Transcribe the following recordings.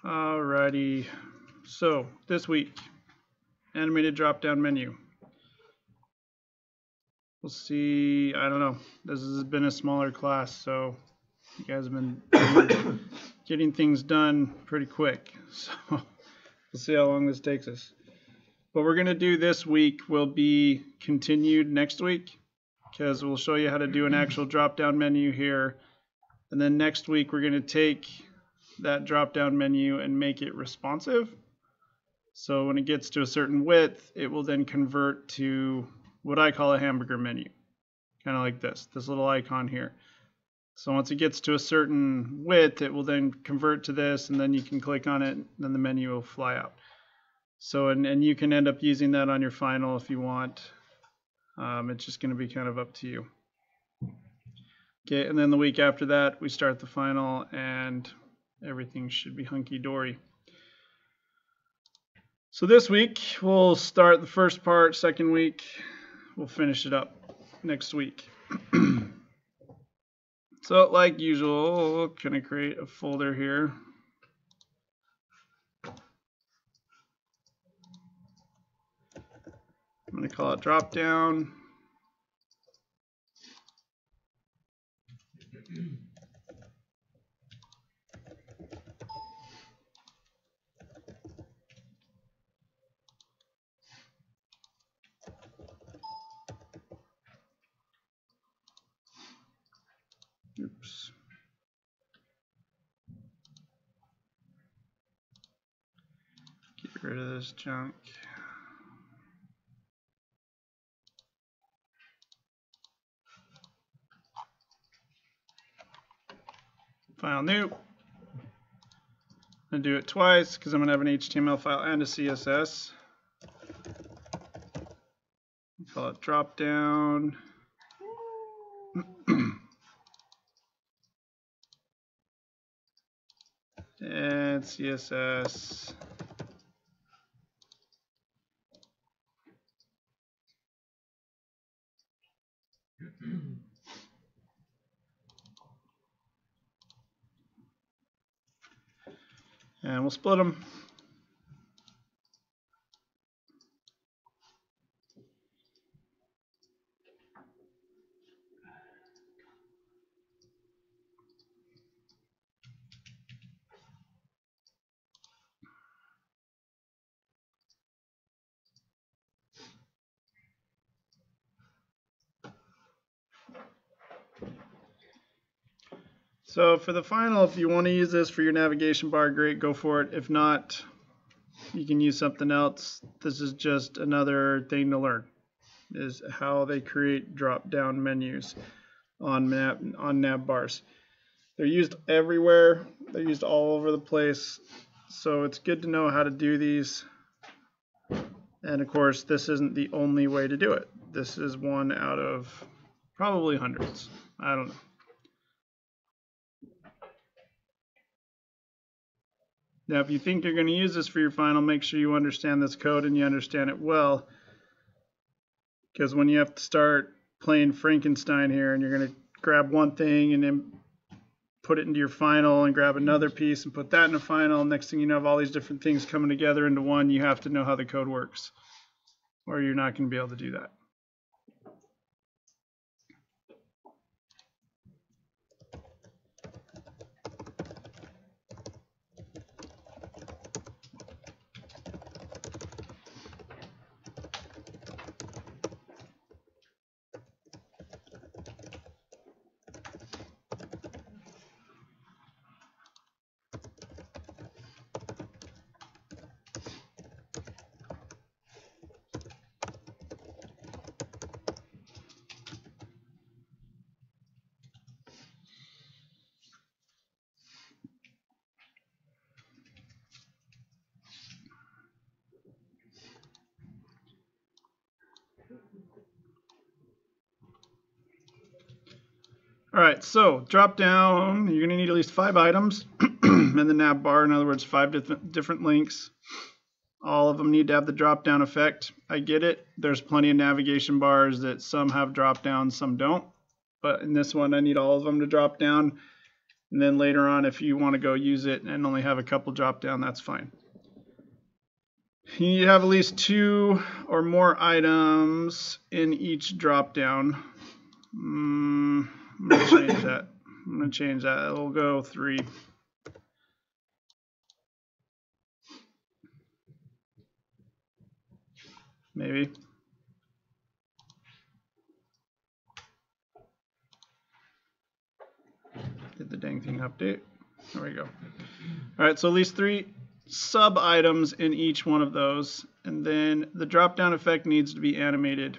Alrighty, so this week, animated drop-down menu. We'll see, I don't know, this has been a smaller class, so you guys have been getting things done pretty quick, so we'll see how long this takes us. What we're going to do this week will be continued next week, because we'll show you how to do an actual drop-down menu here, and then next week we're going to take that drop-down menu and make it responsive. So when it gets to a certain width, it will then convert to what I call a hamburger menu, kind of like this little icon here. So once it gets to a certain width, it will then convert to this, and then you can click on it, and then the menu will fly out. So and you can end up using that on your final if you want. It's just going to be kind of up to you. Okay, and then the week after that, we start the final, and everything should be hunky-dory. So this week, we'll start the first part. Second week, we'll finish it up next week. So like usual, I'm going to create a folder here. I'm going to call it drop-down. Oops. Get rid of this junk. File new. I'm going to do it twice because I'm going to have an HTML file and a CSS. Call it drop down. And CSS. And we'll split them. So for the final, if you want to use this for your navigation bar, great, go for it. If not, you can use something else. This is just another thing to learn, is how they create drop-down menus on nav bars. They're used everywhere. They're used all over the place. So it's good to know how to do these. And of course, this isn't the only way to do it. This is one out of probably hundreds. I don't know. Now, if you think you're going to use this for your final, make sure you understand this code and you understand it well. Because when you have to start playing Frankenstein here and you're going to grab one thing and then put it into your final and grab another piece and put that in a final, next thing you know, have all these different things coming together into one, you have to know how the code works, or you're not going to be able to do that. All right, so drop down, you're going to need at least 5 items in the nav bar, in other words, 5 different links. All of them need to have the drop down effect. I get it. There's plenty of navigation bars that some have drop down, some don't. But in this one, I need all of them to drop down. And then later on, if you want to go use it and only have a couple drop down, that's fine. You need to have at least 2 or more items in each drop down. I'm going to change that. I'm going to change that. It'll go 3. Maybe. Did the dang thing update? There we go. All right, so at least 3 sub items in each one of those, and then the drop down effect needs to be animated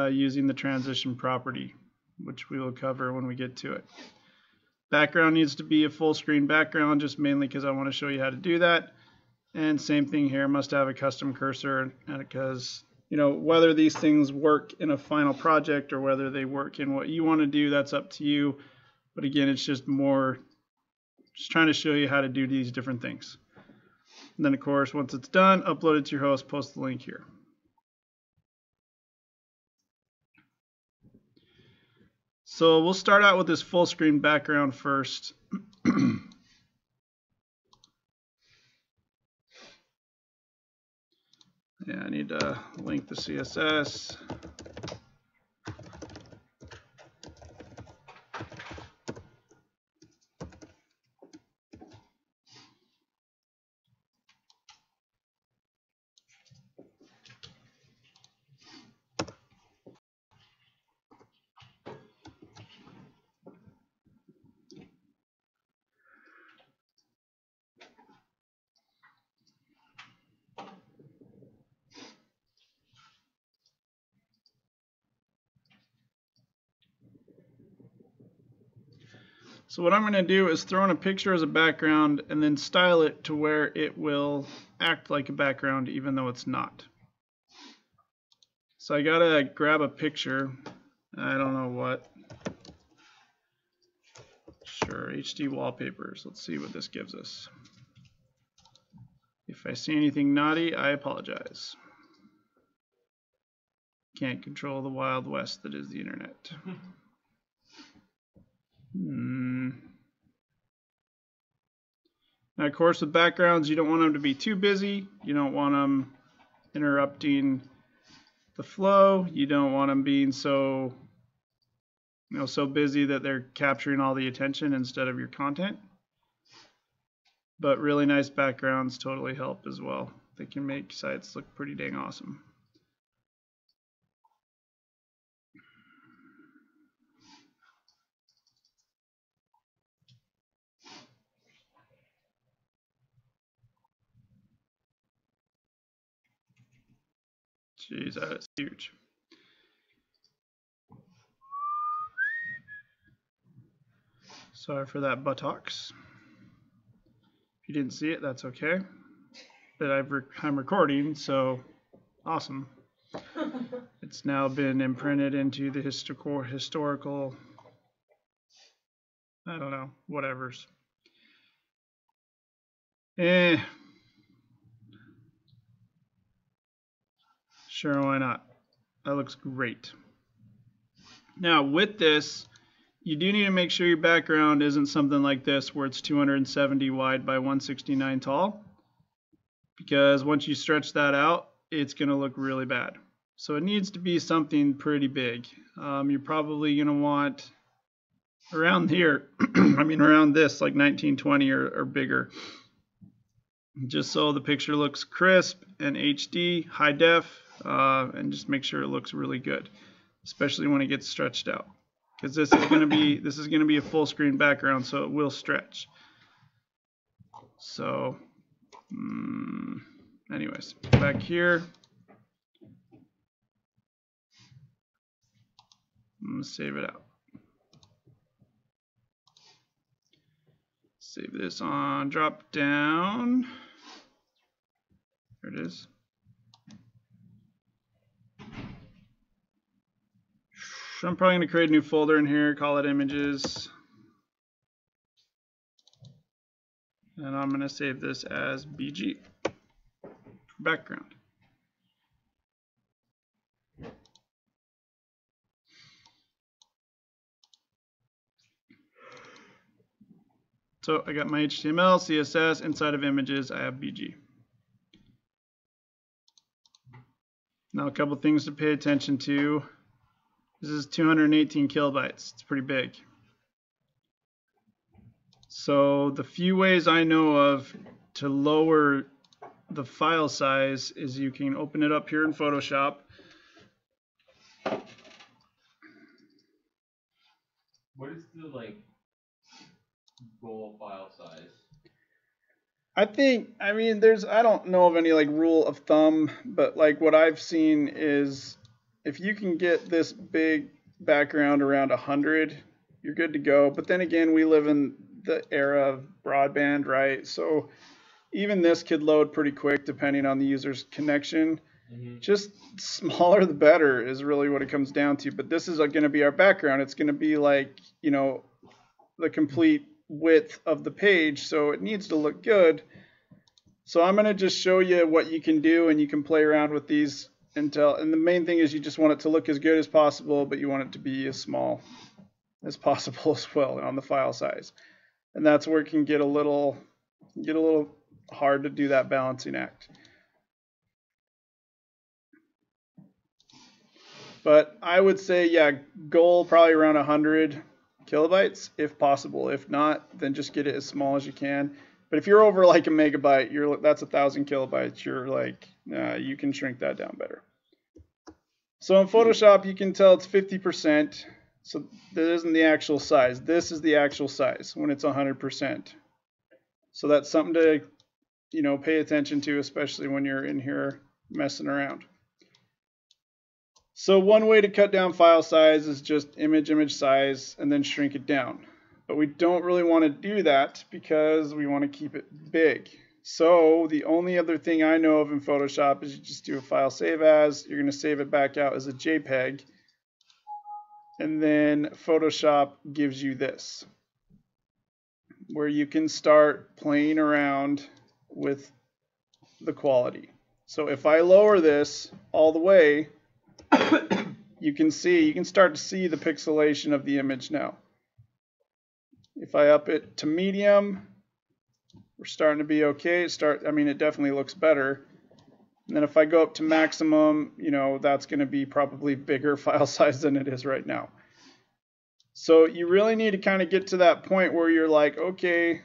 using the transition property, which we will cover when we get to it. Background needs to be a full screen background, just mainly because I want to show you how to do that. And same thing here, must have a custom cursor, because whether these things work in a final project or whether they work in what you want to do, that's up to you. But again, it's just trying to show you how to do these different things. And then of course, once it's done, upload it to your host, post the link here. So we'll start out with this full screen background first. Yeah, I need to link the CSS. So what I'm going to do is throw in a picture as a background and then style it to where it will act like a background even though it's not. So I got to grab a picture. I don't know what. Sure, HD wallpapers. Let's see what this gives us. If I see anything naughty, I apologize. Can't control the Wild West that is the internet. Now, of course, with backgrounds, you don't want them to be too busy. You don't want them interrupting the flow. You don't want them being so busy that they're capturing all the attention instead of your content. But really nice backgrounds totally help as well. They can make sites look pretty dang awesome. Jeez, that is huge. Sorry for that buttocks. If you didn't see it, that's okay. But I'm recording, so awesome. It's now been imprinted into the historical, I don't know, whatevers. Sure, why not? That looks great. Now with this, you do need to make sure your background isn't something like this where it's 270 wide by 169 tall, because once you stretch that out, it's going to look really bad. So it needs to be something pretty big. You're probably going to want around here, I mean around this, like 1920 or bigger, just so the picture looks crisp and HD, high def, and just make sure it looks really good, especially when it gets stretched out, because this is going to be a full screen background, so it will stretch. So anyways, back here, I'm going to save it out. Save this on drop down. There it is. I'm probably going to create a new folder in here, call it images. And I'm going to save this as BG for background. So I got my HTML, CSS, inside of images, I have BG. Now a couple things to pay attention to. This is 218 kilobytes. It's pretty big. So the few ways I know of to lower the file size is you can open it up here in Photoshop. What is the goal file size? I mean, I don't know of any like rule of thumb, but like what I've seen is if you can get this big background around 100, you're good to go. But then again, we live in the era of broadband, right? So even this could load pretty quick depending on the user's connection. Just smaller the better is really what it comes down to. But this is going to be our background. It's going to be like, you know, the complete width of the page, so it needs to look good. So I'm going to just show you what you can do, and you can play around with these until, and the main thing is you just want it to look as good as possible, but you want it to be as small as possible as well on the file size. And that's where it can get a little hard to do that balancing act. But I would say, yeah, goal probably around 100 kilobytes if possible. If not, then just get it as small as you can. But if you're over like a megabyte, that's 1,000 kilobytes. You're like, you can shrink that down better. So in Photoshop, you can tell it's 50%. So that isn't the actual size. This is the actual size when it's 100%. So that's something to, you know, pay attention to, especially when you're in here messing around. So one way to cut down file size is just image size and then shrink it down. But we don't really want to do that because we want to keep it big. So the only other thing I know of in Photoshop is you just do a file save as. You're going to save it back out as a JPEG. And then Photoshop gives you this, where you can start playing around with the quality. So if I lower this all the way, you can start to see the pixelation of the image now. If I up it to medium, we're starting to be okay. I mean, it definitely looks better. And then if I go up to maximum, you know, that's going to be probably bigger file size than it is right now. So you really need to kind of get to that point where you're like, okay,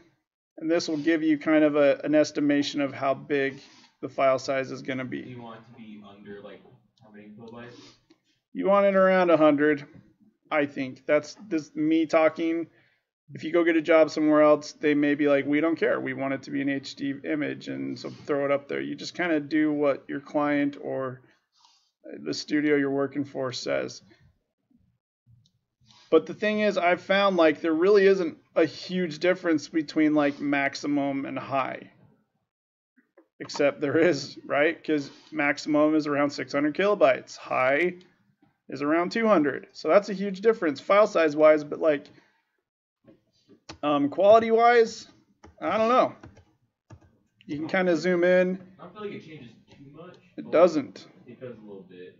and this will give you kind of an estimation of how big the file size is going to be. Do you want it to be under like how many kilobytes? You want it around 100, I think. That's me talking. If you go get a job somewhere else, they may be like, we don't care. We want it to be an HD image, and so throw it up there. You just kind of do what your client or the studio you're working for says. But the thing is, I've found like there really isn't a huge difference between like maximum and high. Except there is, right? Because maximum is around 600 kilobytes. High is around 200. So that's a huge difference file size wise, but like quality wise, I don't know. You can kind of zoom in. I don't feel like it changes too much. It doesn't. It does a little bit.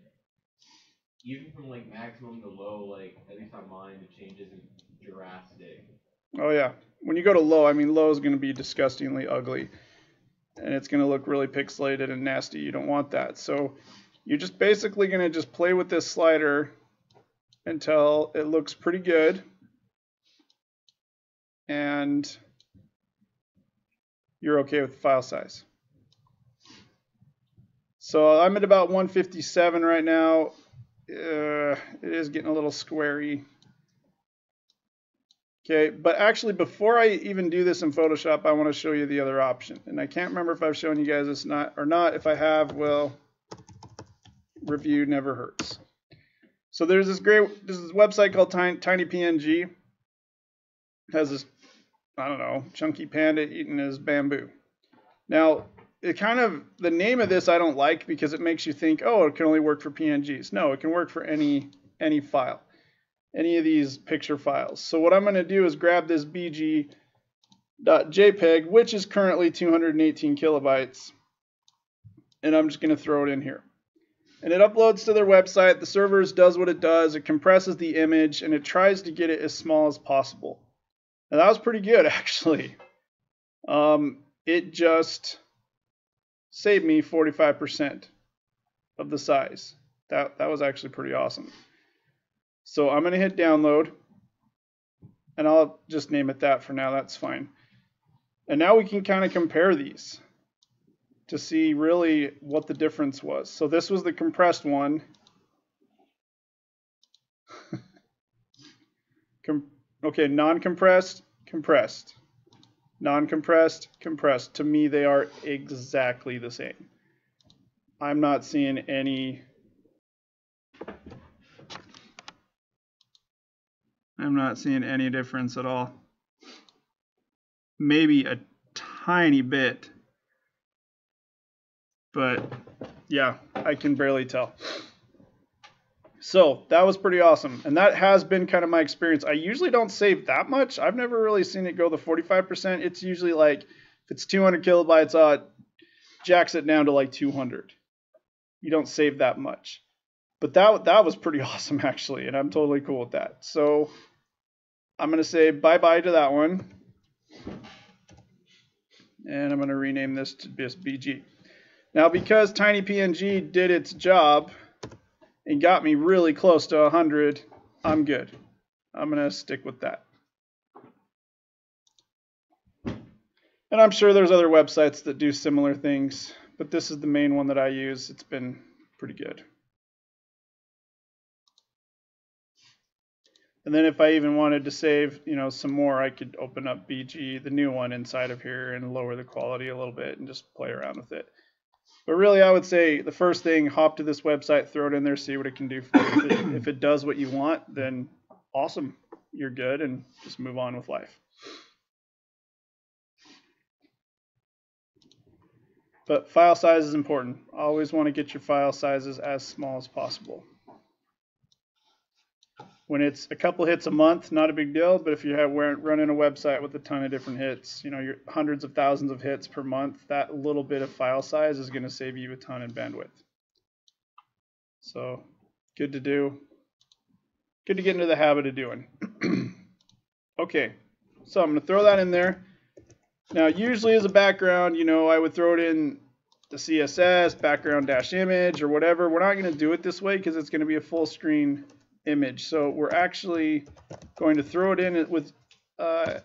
Even from like maximum to low, like at least on mine, the changes is drastic. Oh yeah. When you go to low, I mean low is going to be disgustingly ugly. And it's going to look really pixelated and nasty. You don't want that. So you're just basically going to just play with this slider until it looks pretty good. And you're okay with the file size. So I'm at about 157 right now. It is getting a little squarey. Okay, but actually before I even do this in Photoshop, I want to show you the other option. And I can't remember if I've shown you guys this or not. If I have, well, review never hurts. So there's this website called TinyPNG. It has this, I don't know, chunky panda eating his bamboo. Now, the name of this I don't like because it makes you think, oh, it can only work for PNGs. No, it can work for any file, any of these picture files. So what I'm going to do is grab this bg.jpg, which is currently 218 kilobytes, and I'm just going to throw it in here. And it uploads to their website. The server does what it does. It compresses the image, and it tries to get it as small as possible. And that was pretty good, actually. It just saved me 45% of the size. That was actually pretty awesome. So I'm going to hit download, and I'll just name it that for now. That's fine. And now we can kind of compare these to see really what the difference was. So this was the compressed one. Okay, non-compressed, compressed. Non-compressed, compressed. To me, they are exactly the same. I'm not seeing any. I'm not seeing any difference at all. Maybe a tiny bit. But yeah, I can barely tell. So that was pretty awesome. And that has been kind of my experience. I usually don't save that much. I've never really seen it go the 45%. It's usually like, if it's 200 kilobytes, jacks it down to like 200. You don't save that much. But that was pretty awesome, actually. And I'm totally cool with that. So I'm going to say bye-bye to that one. And I'm going to rename this to BG. Now, because TinyPNG did its job and got me really close to 100, I'm good. I'm going to stick with that. And I'm sure there's other websites that do similar things, but this is the main one that I use. It's been pretty good. And then if I even wanted to save, some more, I could open up BG, the new one inside of here, and lower the quality a little bit and just play around with it. But really, I would say the first thing, hop to this website, throw it in there, see what it can do for you. If it does what you want, then awesome, you're good, and just move on with life. But file size is important. Always want to get your file sizes as small as possible. When it's a couple hits a month, not a big deal. But if we're running a website with a ton of different hits, you're hundreds of thousands of hits per month, that little bit of file size is going to save you a ton in bandwidth. So good to do. Good to get into the habit of doing. Okay, so I'm going to throw that in there. Now, usually as a background, I would throw it in the CSS, background-image, or whatever. We're not going to do it this way because it's going to be a full screen image. So we're actually going to throw it in with, we're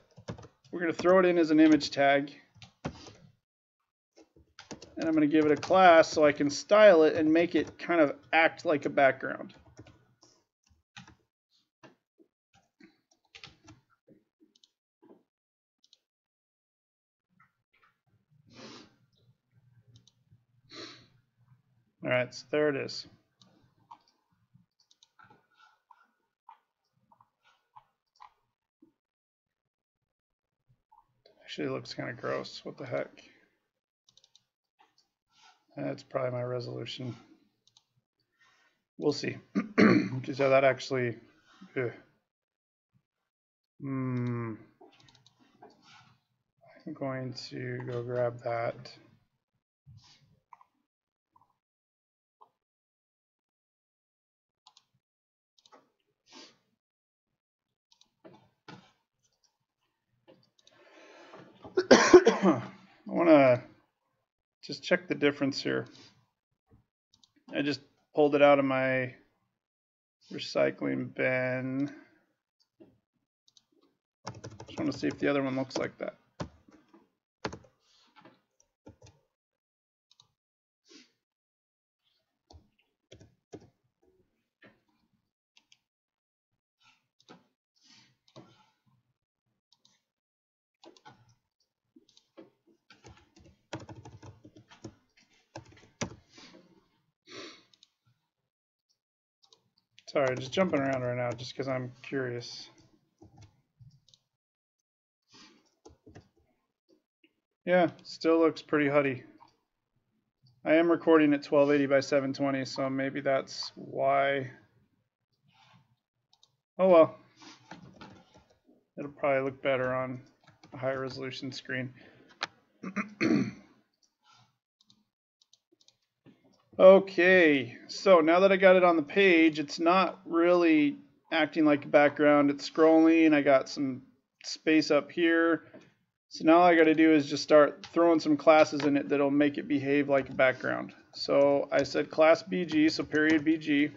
going to throw it in as an image tag. And I'm going to give it a class so I can style it and make it kind of act like a background. All right, so there it is. Actually, it looks kind of gross. What the heck? That's probably my resolution. We'll see. Because that actually. I'm going to go grab that. I want to just check the difference here. I just pulled it out of my recycling bin. Just want to see if the other one looks like that. Sorry, just jumping around right now just because I'm curious. Yeah, still looks pretty huddy. I am recording at 1280 by 720, so maybe that's why. Oh well. It'll probably look better on a higher resolution screen. Okay, so now that I got it on the page, it's not really acting like a background. It's scrolling. I got some space up here. So now all I got to do is just start throwing some classes in it that'll make it behave like a background. So I said class BG, so period BG.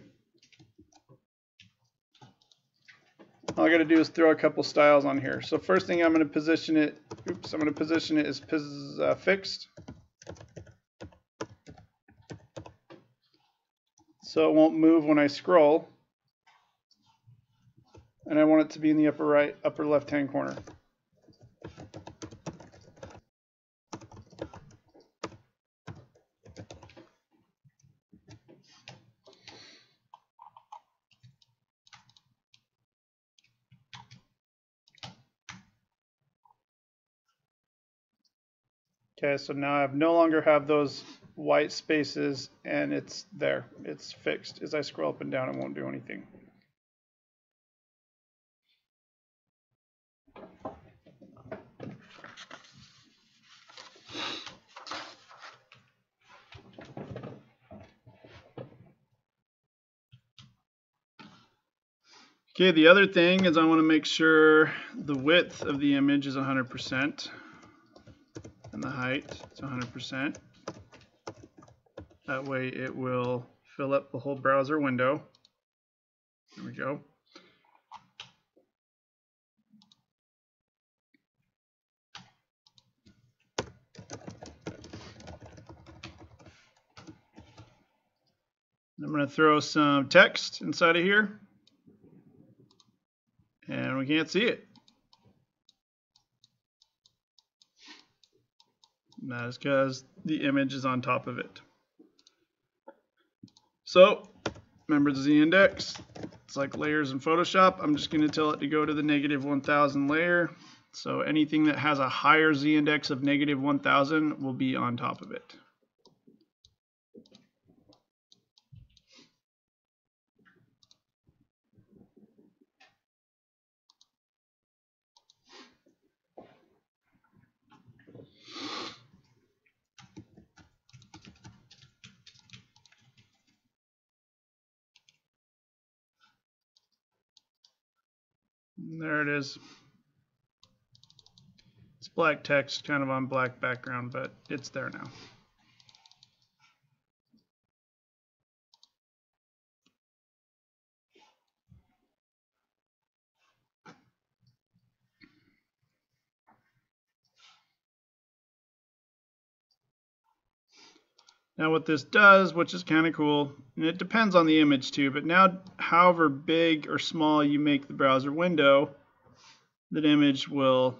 All I got to do is throw a couple styles on here. So first thing I'm going to position it, I'm going to position it as fixed. So it won't move when I scroll. And I want it to be in the upper left hand corner. Okay, so now I no longer have those white spaces, and it's there. It's fixed. As I scroll up and down, it won't do anything. Okay, the other thing is I want to make sure the width of the image is 100% and the height is 100%. That way it will fill up the whole browser window. There we go. I'm going to throw some text inside of here. And we can't see it. And that is because the image is on top of it. So, remember the z-index? It's like layers in Photoshop. I'm just going to tell it to go to the -1000 layer. So anything that has a higher z-index of -1000 will be on top of it. And there it is. It's black text, kind of on black background, but it's there now. Now what this does, which is kind of cool, and it depends on the image too, but now however big or small you make the browser window, that image will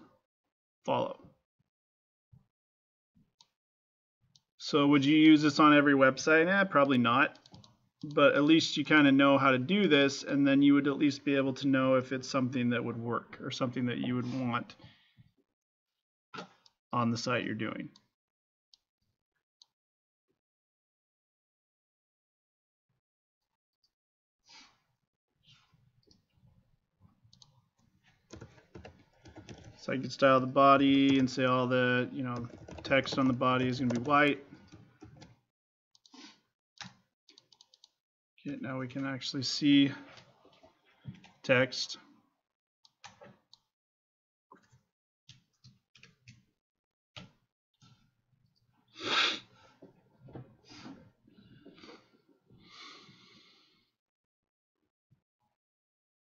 follow. So would you use this on every website? Probably not, but at least you kind of know how to do this, and then you would at least be able to know if it's something that would work or something that you would want on the site you're doing. So I could style the body and say all the, text on the body is going to be white. Okay, now we can actually see text.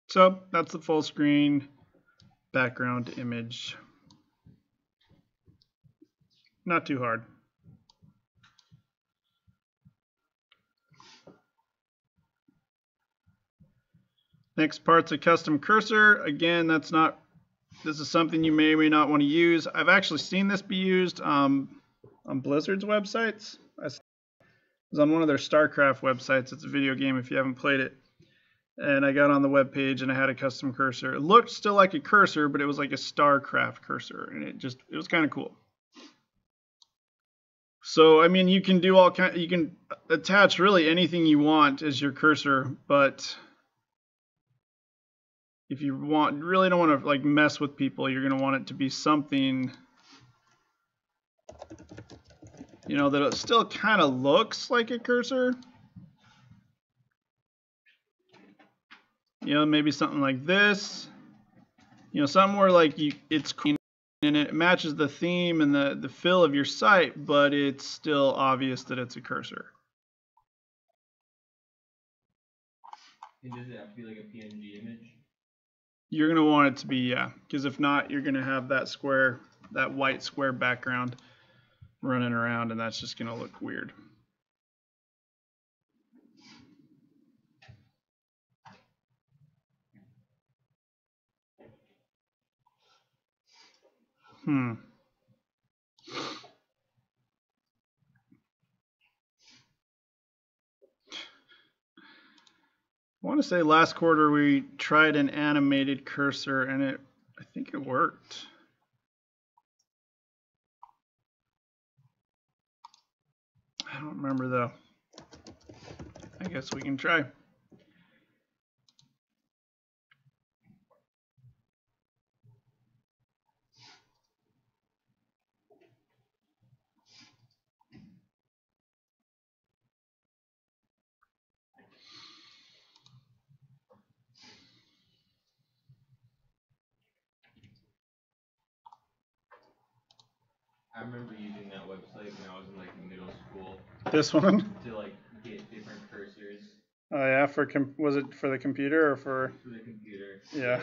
So that's the full screen background image. Not too hard. Next part's a custom cursor. Again, this is something you may or may not want to use. I've actually seen this be used on Blizzard's websites. I was on one of their StarCraft websites. It's a video game if you haven't played it. And I got on the web page and I had a custom cursor. It looked still like a cursor, but it was like a StarCraft cursor, and it was kind of cool. So I mean, you can do you can attach really anything you want as your cursor, but if you really don't want to like mess with people, you're going to want it to be something, that it still kind of looks like a cursor. Maybe something like this. You know, something where like it's clean and it matches the theme and the fill of your site, but it's still obvious that it's a cursor. And does it have to be like a PNG image? You're going to want it to be, yeah, because if not, you're going to have that square, that white square background running around, and that's just going to look weird. I want to say last quarter we tried an animated cursor, and I think it worked. I don't remember though. I guess we can try. I remember using that website when I was in like middle school. This one? To like get different cursors. Oh yeah, was it for the computer or for? For the computer. Yeah.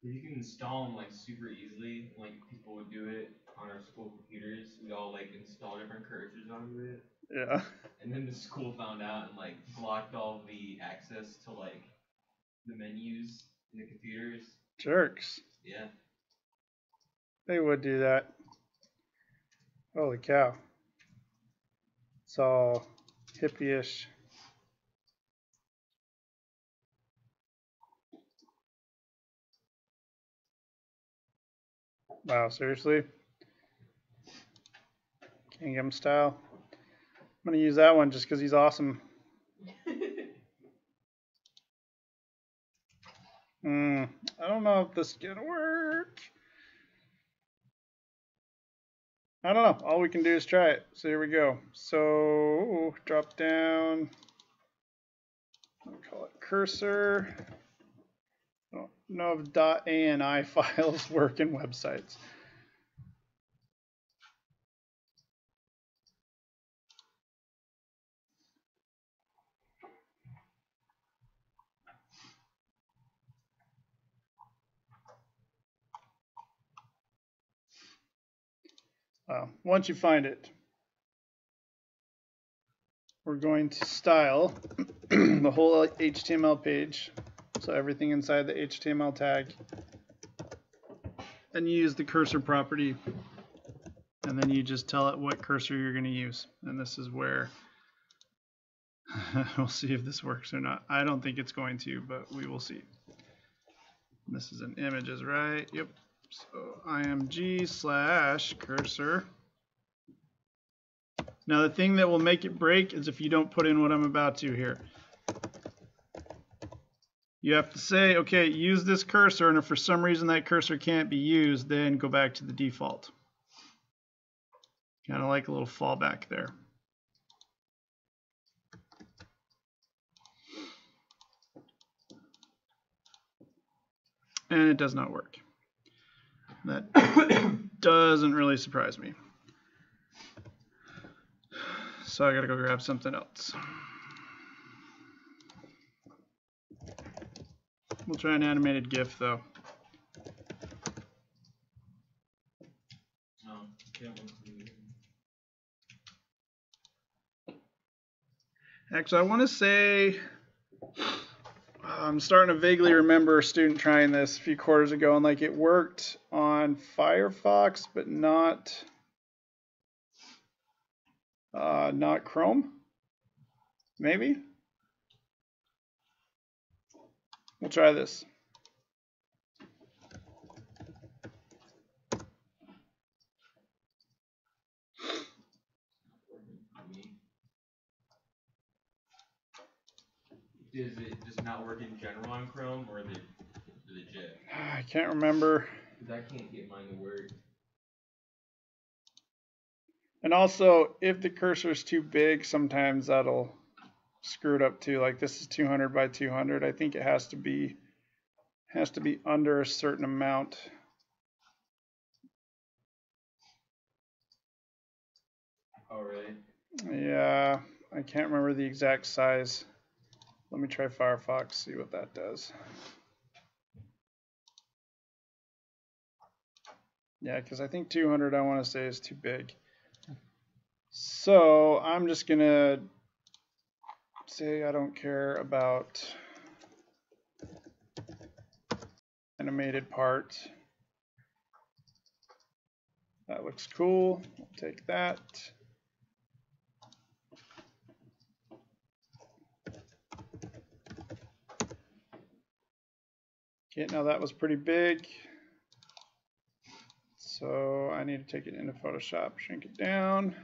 You can install them like super easily. Like people would do it on our school computers. We all like install different cursors onto it. Yeah. And then the school found out and like blocked all the access to like the menus in the computers. Jerks. Yeah. They would do that. Holy cow. It's all hippie-ish. Wow, seriously? Kingdom style. I'm going to use that one just because he's awesome. I don't know if this is going to work. I don't know. All we can do is try it. So here we go. So drop down. I'll call it cursor. I don't know if .ani files work in websites. Once you find it, we're going to style the whole HTML page, so everything inside the HTML tag, and you use the cursor property, and then you just tell it what cursor you're going to use. And this is where we'll see if this works or not. I don't think it's going to, but we will see. This is an images, right? Yep. So img/cursor. Now the thing that will make it break is if you don't put in what I'm about to here. You have to say, okay, use this cursor, and if for some reason that cursor can't be used, then go back to the default. Kind of like a little fallback there. And it does not work. That doesn't really surprise me. So I gotta go grab something else. We'll try an animated GIF though. Actually, I want to say I'm starting to vaguely remember a student trying this a few quarters ago, and like it worked on Firefox, but not Chrome. Maybe. We'll try this. Does it just not work in general on Chrome or the legit? I can't remember. Because I can't get mine to work. And also, if the cursor is too big, sometimes that'll screw it up too. Like this is 200 by 200. I think it has has to be under a certain amount. Oh, really? Yeah, I can't remember the exact size. Let me try Firefox, see what that does. Yeah, because I think 200, I want to say, is too big. So I'm just going to say I don't care about animated part. That looks cool. We'll take that. Okay, now that was pretty big. So I need to take it into Photoshop, shrink it down.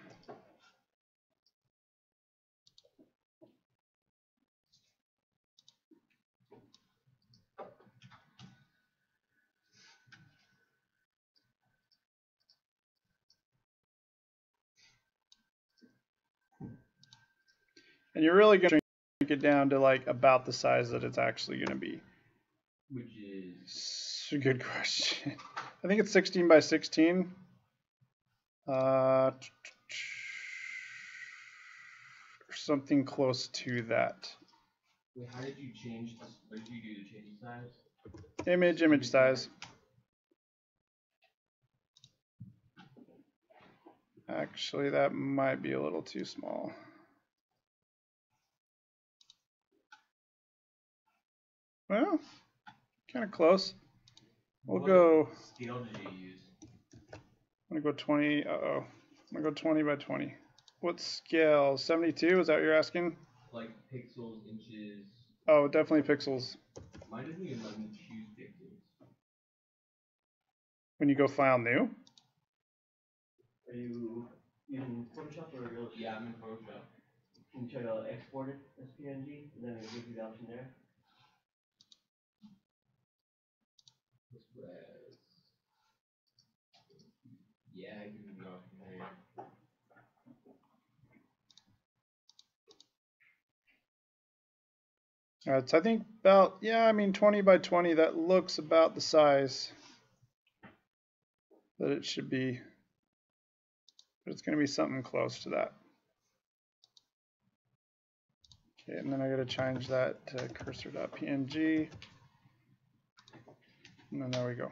And you're really going to shrink it down to like about the size that it's actually going to be. Which is a good question. I think it's 16 by 16. Or something close to that. Wait, how did you change this? What did you do to change the size? Image size. Actually, that might be a little too small. Well, kind of close. We'll go. What scale did you use? I'm gonna go 20. I'm gonna go 20 by 20. What scale? 72? Is that what you're asking? Like pixels, inches. Oh, definitely pixels. Mine doesn't even let me choose pixels. When you go file new? Are you using Photoshop or Illustrator? Yeah, I'm in Photoshop. Can you try to export it as PNG, and then it'll give you the option there? Express. Yeah, give me the option there. So I think about, yeah, I mean 20 by 20, that looks about the size that it should be. But it's going to be something close to that. Okay, and then I got to change that to cursor.png. And then there we go.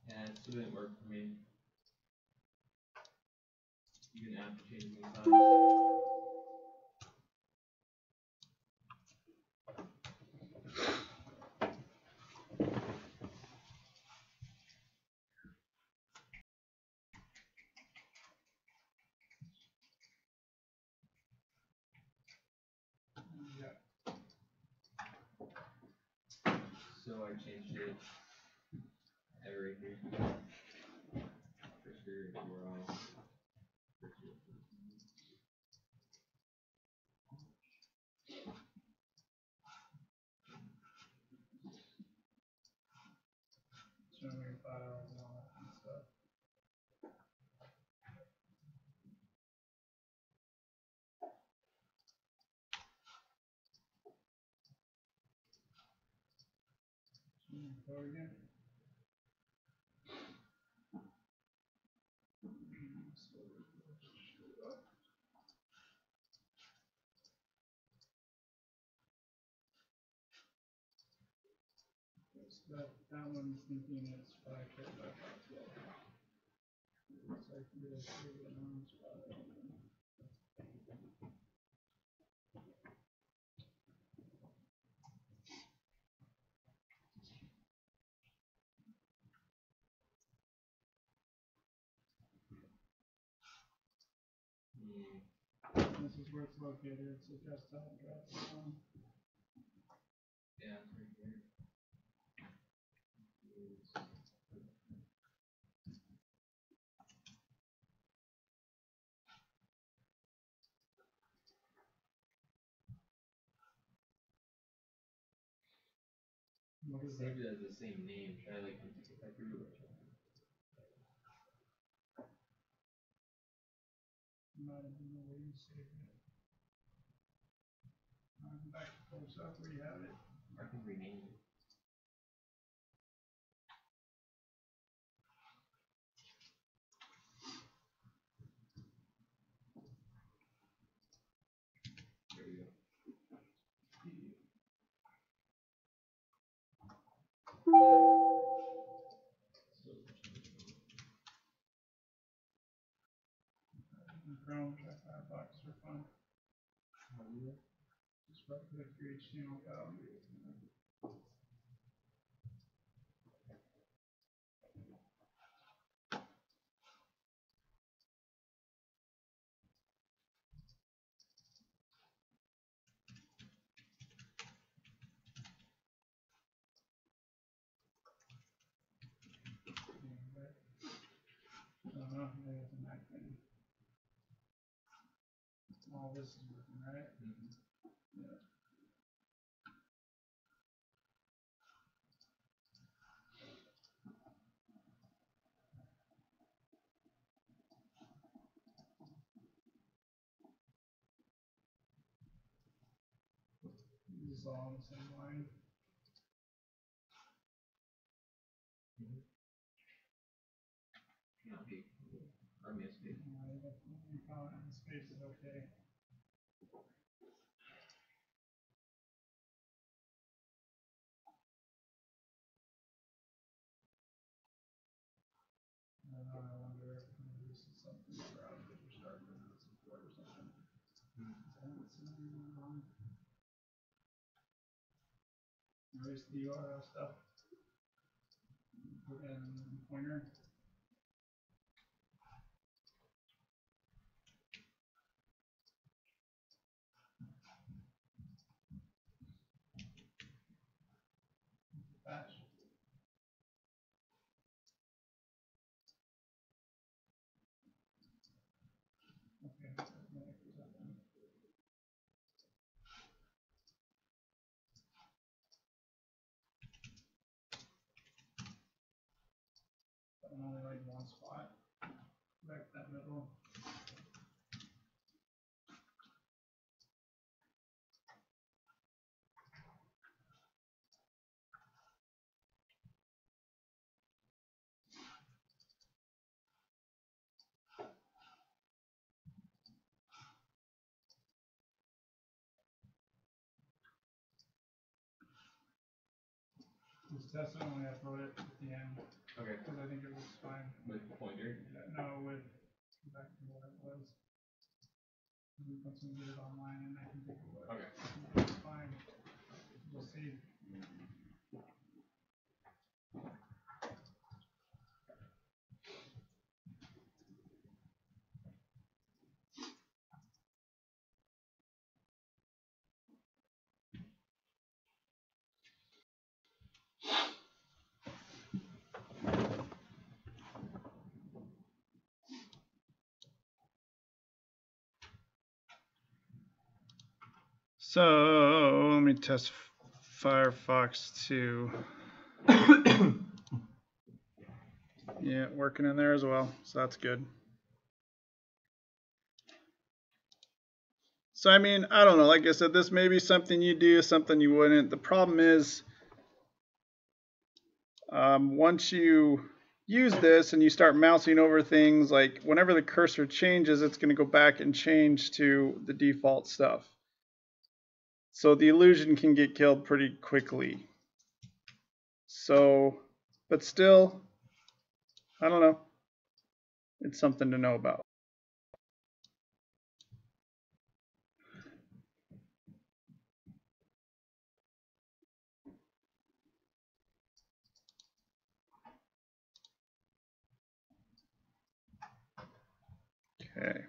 Yeah, it still didn't work for me. You didn't have to change the size. So I changed it. Right here. Cursor, URL. That one's thinking it's 5K by 512. So I can do this This is where it's located. It's a desktop drop down. Yeah, it's right here. Saved it as the same name. Should I like if I threw it? Might have been the way you saved it. Back to Photoshop where you have it. I can rename it. There we go. Chrome, try Firefox for fun. Just right click your HTML file. I don't know, maybe it's a Mac thing. All this is working, right? Yeah. This is all on the same line. Not big. Or miss big. The space is okay. I wonder if this is something around that you're starting to support or something. I haven't seen anything wrong. Erase the URL stuff. Put in pointer. Batch. Okay. I'm only like one spot. Back that middle. This test I only upload it at the end. Okay. Because I think it looks fine. With the pointer? No, with back to what it was. Once we get it online and I can take a look. Okay. It's fine. We'll see. So let me test Firefox 2. Yeah, working in there as well, so that's good. So I mean, I don't know, like I said, this may be something you do, something you wouldn't. The problem is, once you use this and you start mousing over things, like whenever the cursor changes, it's going to go back and change to the default stuff. So the illusion can get killed pretty quickly. So, but still, I don't know. It's something to know about. Okay.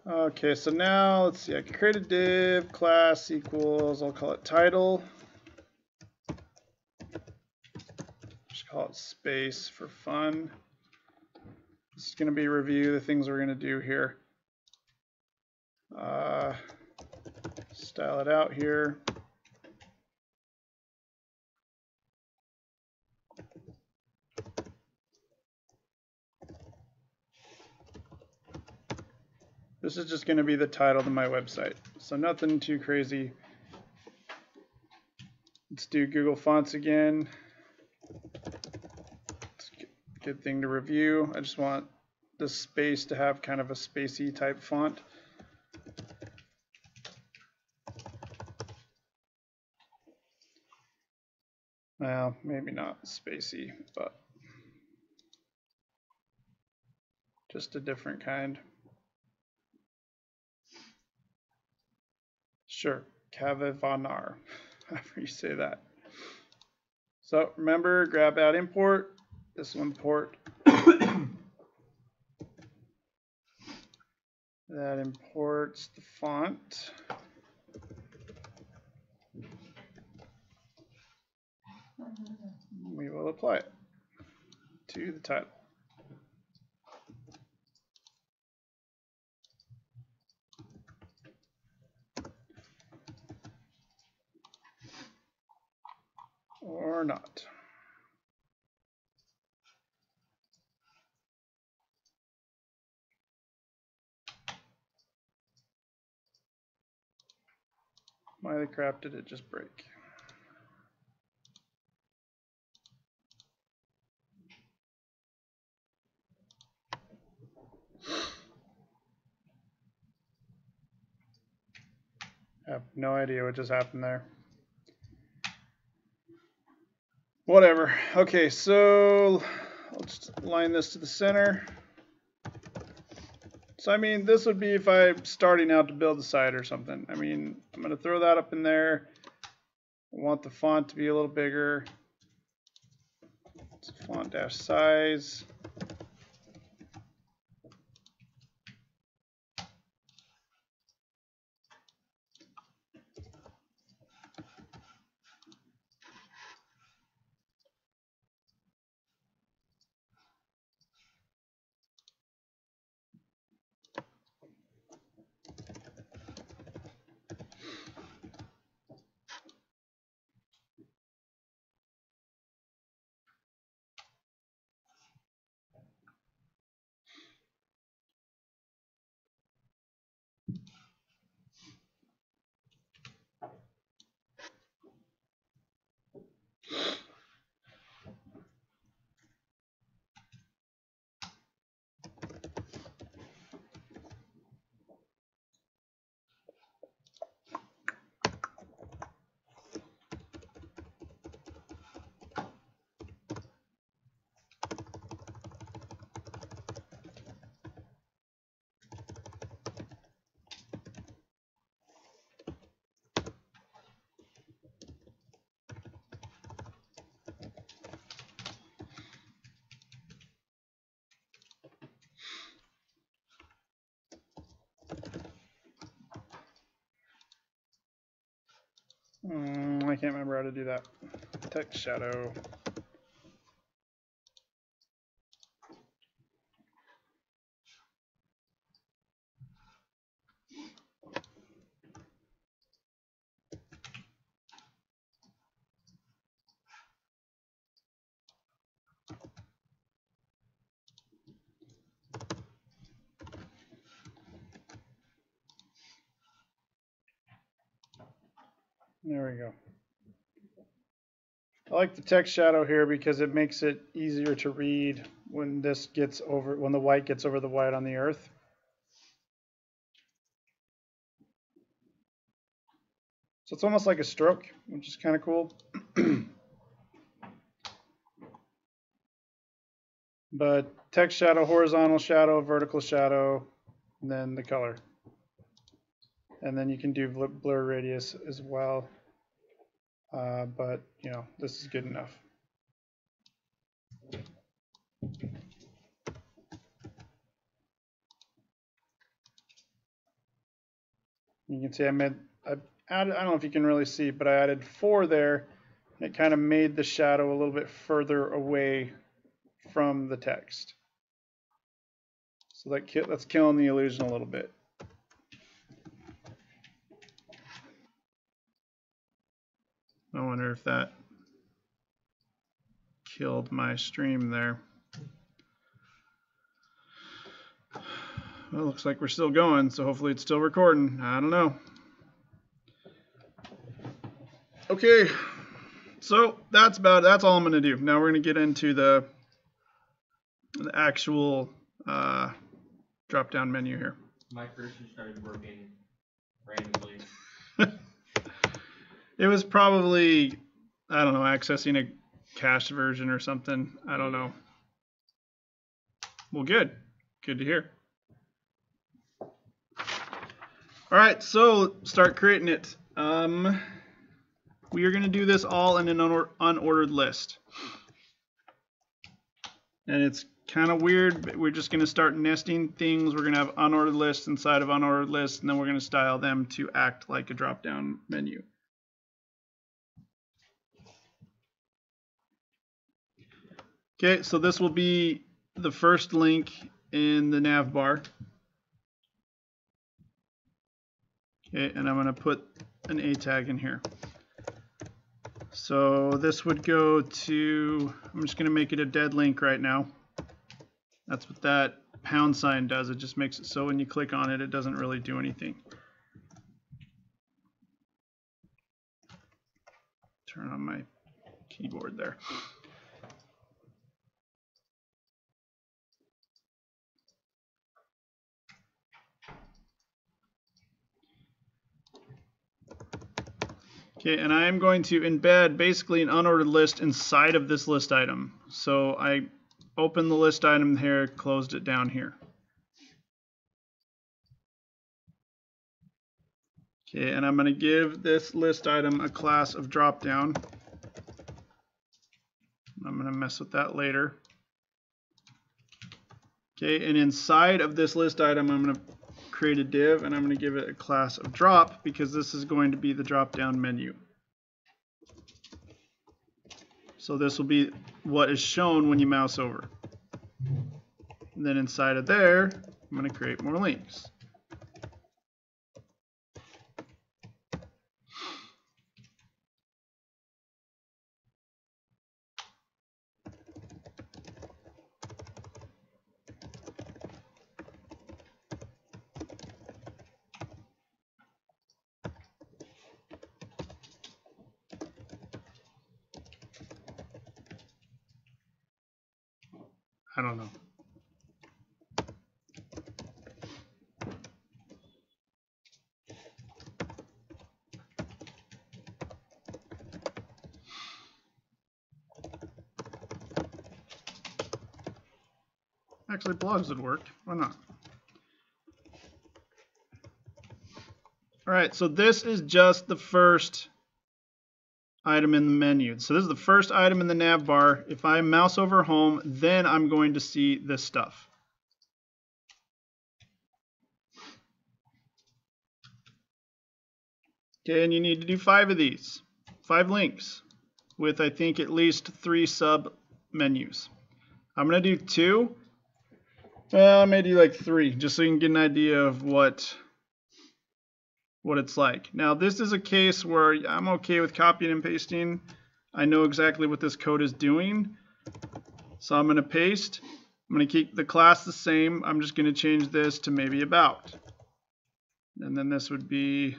Okay, so now let's see. I can create a div class equals. I'll call it title. Just call it space for fun. This is going to be review the things we're going to do here. Style it out here. This is just going to be the title to my website. So nothing too crazy. Let's do Google Fonts again. It's a good thing to review. I just want the space to have kind of a spacey type font. Well, maybe not spacey, but just a different kind. Sure, Kavanar, however you say that. So remember, grab out import, this one import. That imports the font. We will apply it to the title. Or not. Why the crap did it just break? I have no idea what just happened there. Whatever. Okay, so I'll just align this to the center. So I mean, this would be if I'm starting out to build a site or something. I mean, I'm going to throw that up in there. I want the font to be a little bigger. It's font dash size. I can't remember how to do that. Text shadow. There we go. I like the text shadow here because it makes it easier to read when this gets over, when the white gets over the white on the earth. So it's almost like a stroke, which is kind of cool. But text shadow, horizontal shadow, vertical shadow, and then the color. And then you can do blur radius as well. But, you know, this is good enough. You can see I added, I don't know if you can really see, but I added 4 there. And it kind of made the shadow a little bit further away from the text. So that's killing the illusion a little bit. I wonder if that killed my stream there. Well, it looks like we're still going, so hopefully it's still recording. I don't know. Okay, so that's all I'm going to do. Now we're going to get into the actual drop-down menu here. My cursor started working randomly. It was probably, I don't know, accessing a cached version or something. I don't know. Well, good. Good to hear. All right, so start creating it. We are going to do this all in an unordered list. And it's kind of weird, but we're just going to start nesting things. We're going to have unordered lists inside of unordered lists, and then we're going to style them to act like a drop-down menu. Okay, so this will be the first link in the nav bar. Okay, and I'm going to put an A tag in here. So this would go to, I'm just going to make it a dead link right now. That's what that pound sign does. It just makes it so when you click on it, it doesn't really do anything. Turn on my keyboard there. Okay, and I am going to embed basically an unordered list inside of this list item. So I opened the list item here, closed it down here. Okay, and I'm going to give this list item a class of dropdown. I'm going to mess with that later. Okay, and inside of this list item, I'm going to create a div, and I'm going to give it a class of drop because this is going to be the drop-down menu. So this will be what is shown when you mouse over. And then inside of there, I'm going to create more links. I don't know. Actually, blogs would work. Why not? All right, so this is just the first item in the menu. So this is the first item in the nav bar. If I mouse over home, then I'm going to see this stuff. Okay, and you need to do 5 of these. 5 links with, I think, at least 3 sub menus. I'm going to do 2. Well, I may do like 3, just so you can get an idea of what it's like. Now, this is a case where I'm okay with copying and pasting. I know exactly what this code is doing. So I'm going to paste. I'm going to keep the class the same. I'm just going to change this to maybe about. And then this would be,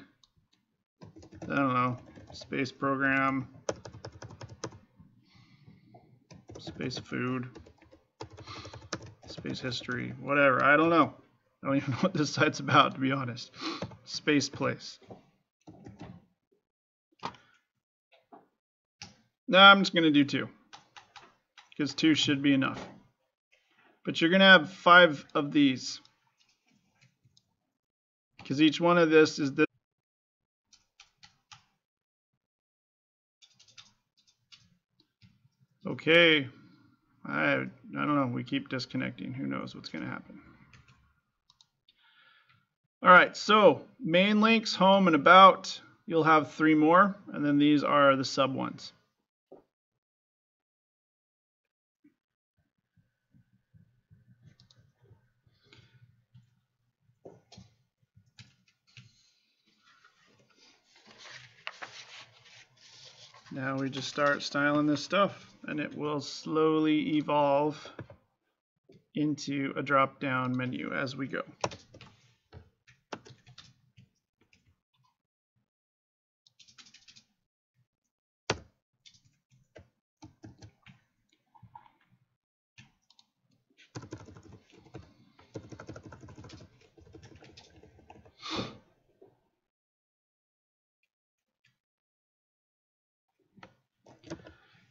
I don't know, space program, space food, space history, whatever. I don't know. I don't even know what this site's about, to be honest. Space place. No, I'm just going to do 2. Because 2 should be enough. But you're going to have 5 of these. Because each one of this is this. Okay. I don't know. We keep disconnecting. Who knows what's going to happen. All right, so main links, home, and about. You'll have 3 more, and then these are the sub ones. Now we just start styling this stuff, and it will slowly evolve into a drop-down menu as we go.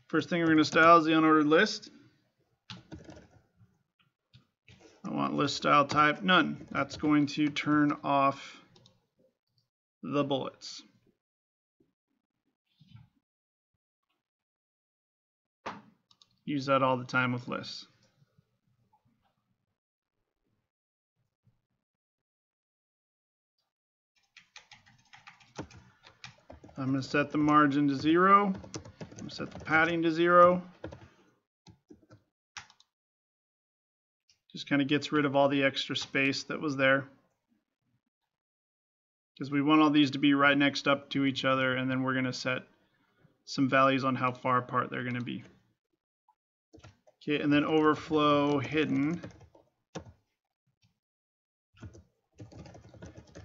First thing we're going to style is the unordered list. I want list style type none. That's going to turn off the bullets. Use that all the time with lists. I'm going to set the margin to 0. I'm going to set the padding to 0. Just kind of gets rid of all the extra space that was there. Because we want all these to be right next up to each other, and then we're going to set some values on how far apart they're going to be. Okay, and then overflow hidden.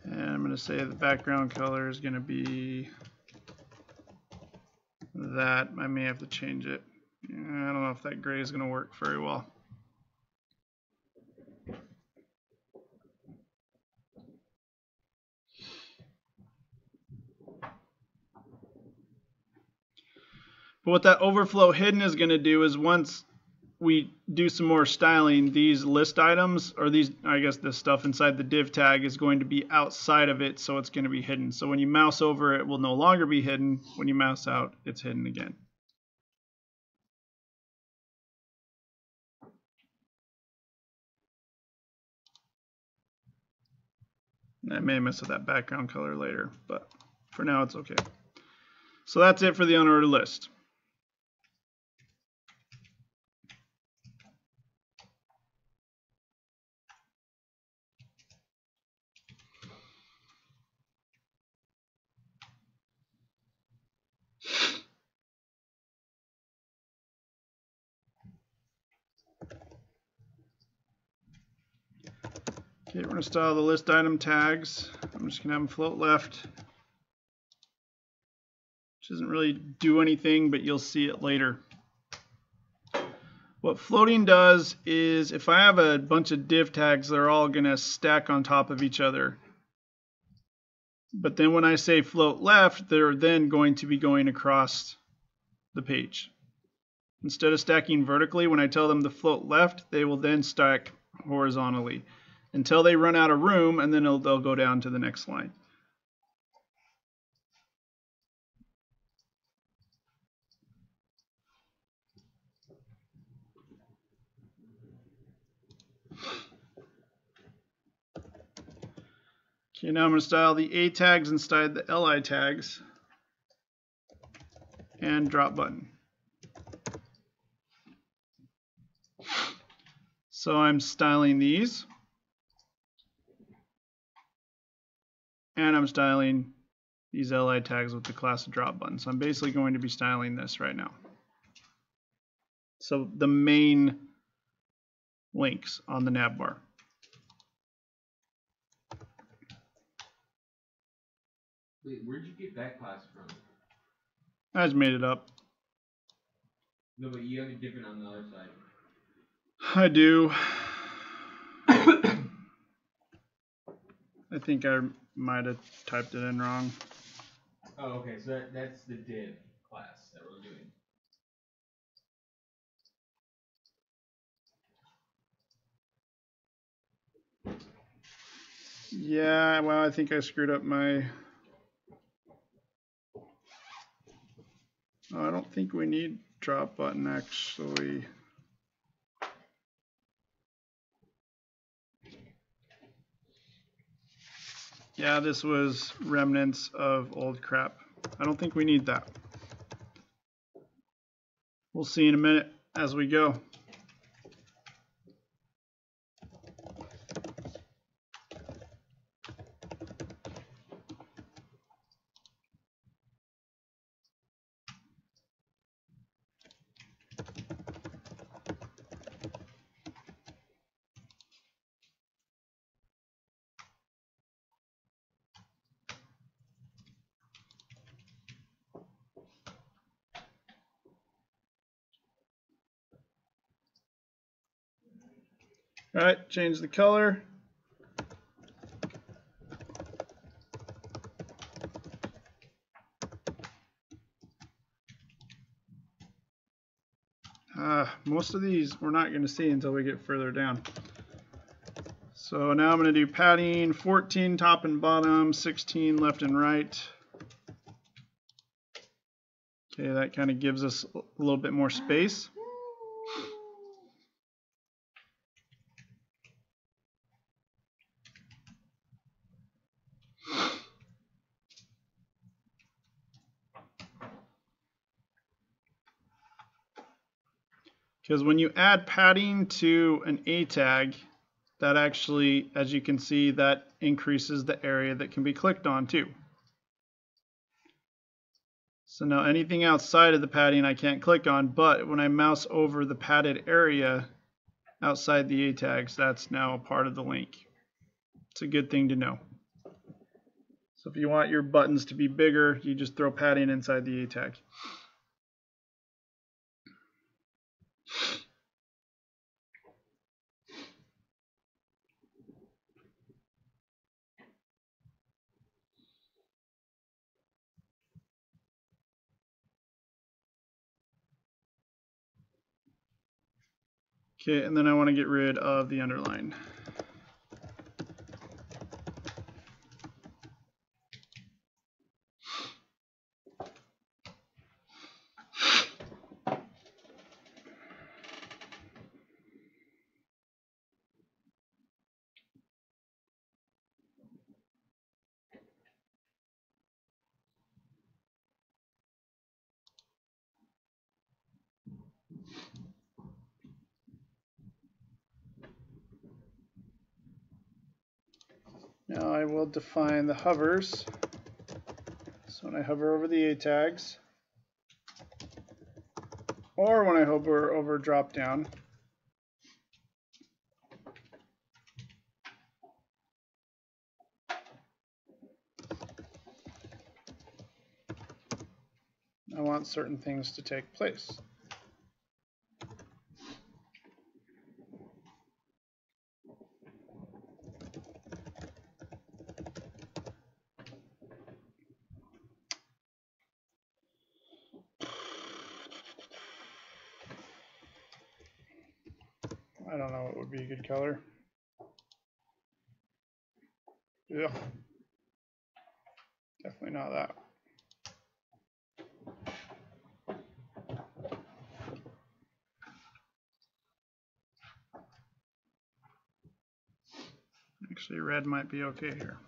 And I'm going to say the background color is going to be that. I may have to change it. I don't know if that gray is going to work very well. But what that overflow hidden is going to do is once we do some more styling, these list items, or these, I guess the stuff inside the div tag is going to be outside of it, so it's going to be hidden. So when you mouse over, it will no longer be hidden. When you mouse out, it's hidden again. I may mess with that background color later, but for now it's okay. So that's it for the unordered list. Okay, we're going to style the list item tags. I'm just going to have them float left, which doesn't really do anything, but you'll see it later. What floating does is if I have a bunch of div tags, they're all going to stack on top of each other. But then when I say float left, they're then going to be going across the page. Instead of stacking vertically, when I tell them to float left, they will then stack horizontally until they run out of room, and then they'll go down to the next line. Okay, now I'm going to style the A tags inside the LI tags and drop button. So I'm styling these. And I'm styling these LI tags with the class of drop button. So I'm basically going to be styling this right now. So the main links on the nav bar. Wait, where'd you get that class from? I just made it up. No, but you have it different on the other side. I do. I think I might have typed it in wrong. Oh, okay, so that's the div class that we're doing. Yeah, well, I think I screwed up my... Oh, I don't think we need drop button actually. Yeah, this was remnants of old crap. I don't think we need that. We'll see in a minute as we go. All right, change the color. Most of these we're not going to see until we get further down. So now I'm going to do padding 14 top and bottom, 16 left and right. Okay, that kind of gives us a little bit more space. Because when you add padding to an A tag, that actually, as you can see, that increases the area that can be clicked on too. So now anything outside of the padding I can't click on, but when I mouse over the padded area outside the A tags, that's now a part of the link. It's a good thing to know. So if you want your buttons to be bigger, you just throw padding inside the A tag. Okay, and then I want to get rid of the underline. Now I will define the hovers. So when I hover over the A tags, or when I hover over drop down, I want certain things to take place. I don't know what would be a good color. Yeah, definitely not that. Actually, red might be okay here.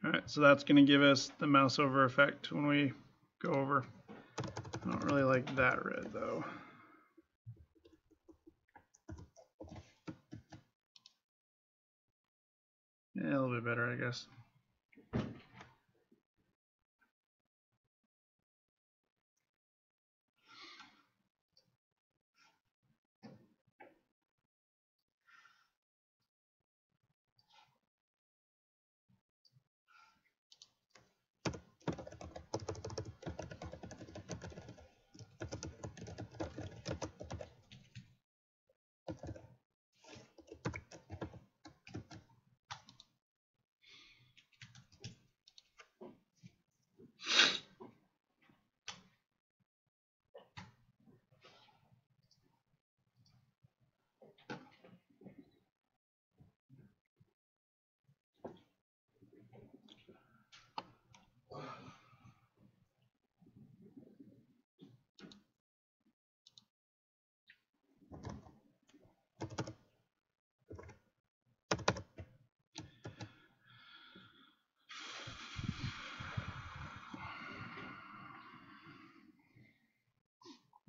All right, so that's going to give us the mouse over effect when we go over. I don't really like that red though. Yeah, a little bit better, I guess.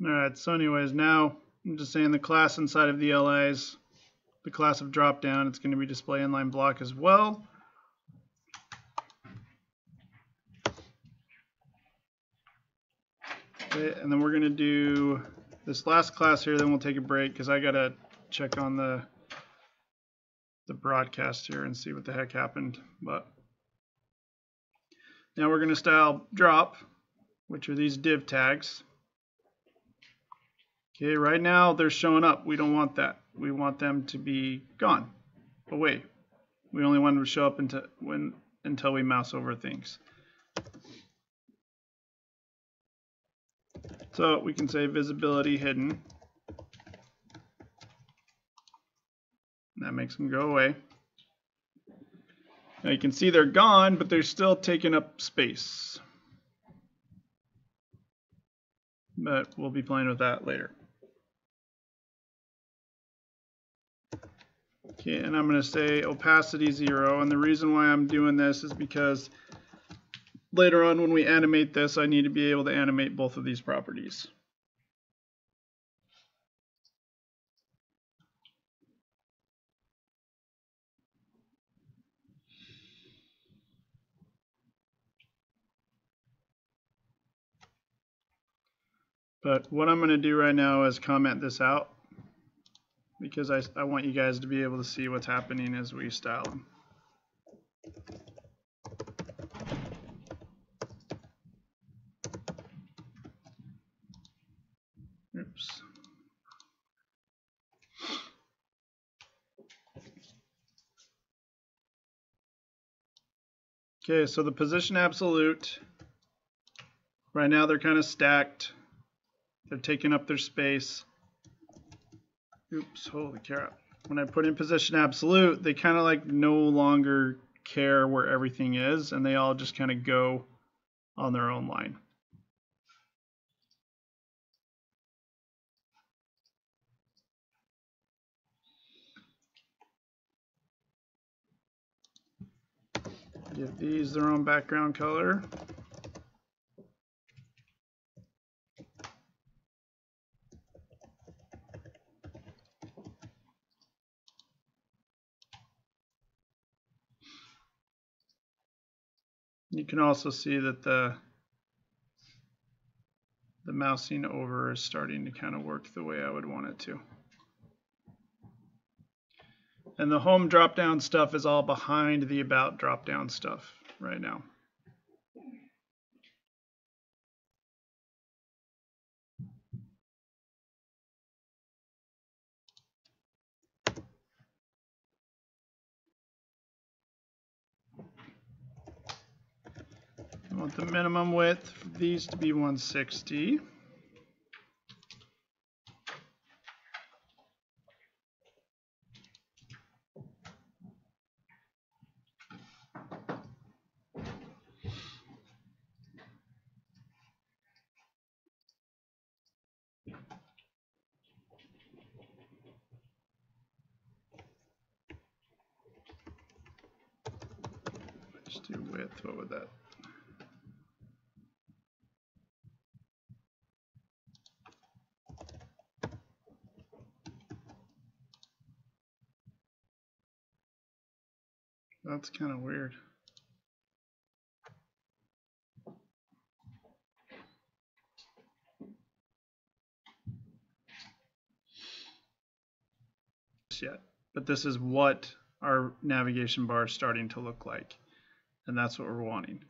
Alright, so anyways, now I'm just saying the class inside of the LIs, the class of drop down, it's going to be display inline block as well. Okay, and then we're going to do this last class here, then we'll take a break because I got to check on the broadcast here and see what the heck happened. But now we're going to style drop, which are these div tags. Okay, right now they're showing up. We don't want that. We want them to be gone, away. We only want them to show up until we mouse over things. So we can say visibility hidden. That makes them go away. Now you can see they're gone, but they're still taking up space. But we'll be playing with that later. Okay, and I'm going to say opacity 0, and the reason why I'm doing this is because later on when we animate this, I need to be able to animate both of these properties. But what I'm going to do right now is comment this out, because I want you guys to be able to see what's happening as we style them. Oops. Okay, so the position absolute, right now they're kind of stacked. They're taking up their space. Oops, holy crap. When I put in position absolute, they kind of like no longer care where everything is, and they all just kind of go on their own line. Give these their own background color. You can also see that the mousing over is starting to kind of work the way I would want it to. And the home drop-down stuff is all behind the about drop-down stuff right now. I want the minimum width for these to be 160. Let's do width. What would that? That's kind of weird. Yet, but this is what our navigation bar is starting to look like, and that's what we're wanting.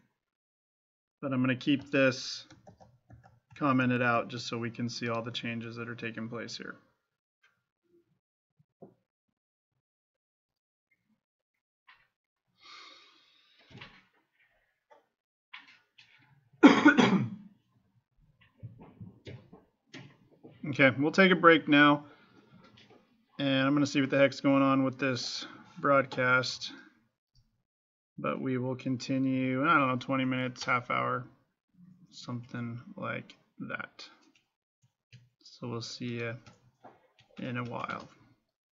But I'm going to keep this commented out just so we can see all the changes that are taking place here. Okay, we'll take a break now, and I'm going to see what the heck's going on with this broadcast, but we will continue, I don't know, 20 minutes, half hour, something like that. So we'll see you in a while.